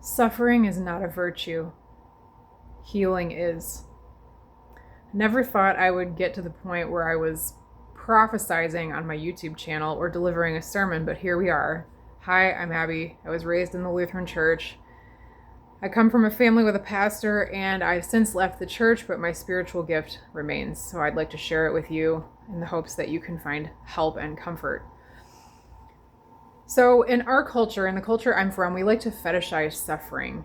Suffering is not a virtue. Healing is. I never thought I would get to the point where I was prophesizing on my YouTube channel or delivering a sermon, but here we are. Hi, I'm Abby. I was raised in the Lutheran Church. I come from a family with a pastor, and I've since left the church, but my spiritual gift remains. So I'd like to share it with you in the hopes that you can find help and comfort. So in our culture, in the culture I'm from, we like to fetishize suffering.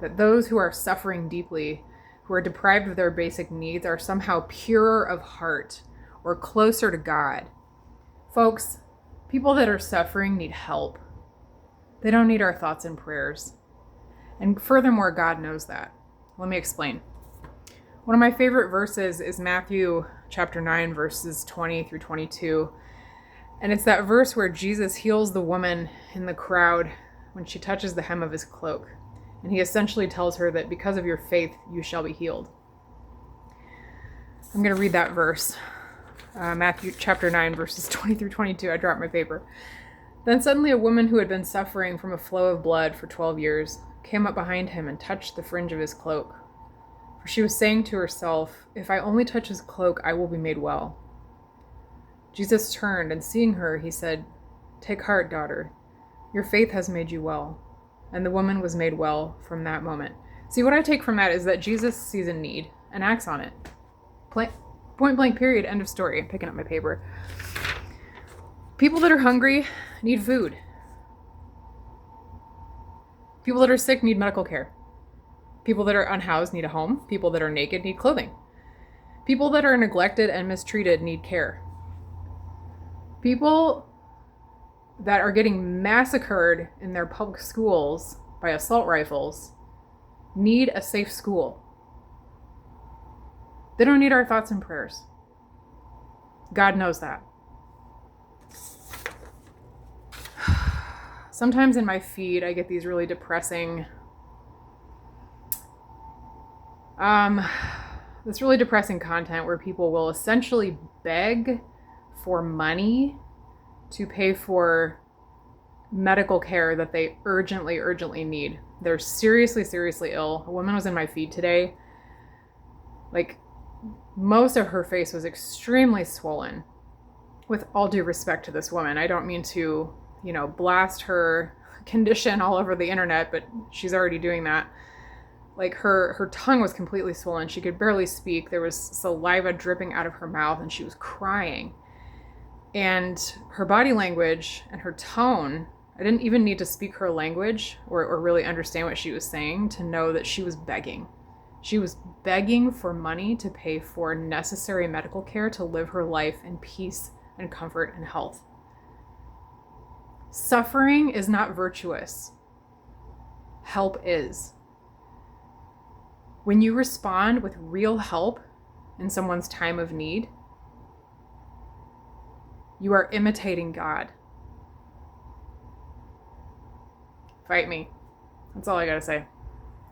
That those who are suffering deeply, who are deprived of their basic needs, are somehow purer of heart or closer to God. Folks, people that are suffering need help. They don't need our thoughts and prayers. And furthermore, God knows that. Let me explain. One of my favorite verses is Matthew chapter 9, verses 20 through 22. And it's that verse where Jesus heals the woman in the crowd when she touches the hem of his cloak. And he essentially tells her that because of your faith, you shall be healed. I'm going to read that verse. Matthew chapter 9, verses 20 through 22. I dropped my paper. Then suddenly a woman who had been suffering from a flow of blood for 12 years came up behind him and touched the fringe of his cloak. For she was saying to herself, "If I only touch his cloak, I will be made well." Jesus turned, and seeing her, he said, "Take heart, daughter. Your faith has made you well." And the woman was made well from that moment. See, what I take from that is that Jesus sees a need and acts on it. Point blank, period, end of story. I'm picking up my paper. People that are hungry need food. People that are sick need medical care. People that are unhoused need a home. People that are naked need clothing. People that are neglected and mistreated need care. People that are getting massacred in their public schools by assault rifles need a safe school. They don't need our thoughts and prayers. God knows that. Sometimes in my feed, I get these really depressing, this really depressing content where people will essentially beg for money to pay for medical care that they urgently need. They're seriously ill. A woman was in my feed today. Like, most of her face was extremely swollen. With all due respect to this woman, I don't mean to, blast her condition all over the internet, but she's already doing that. Like, her tongue was completely swollen. She could barely speak. There was saliva dripping out of her mouth, and she was crying. And her body language and her tone, I didn't even need to speak her language or really understand what she was saying to know that she was begging. She was begging for money to pay for necessary medical care to live her life in peace and comfort and health. Suffering is not virtuous. Help is. When you respond with real help in someone's time of need, you are imitating God. Fight me. That's all I gotta say.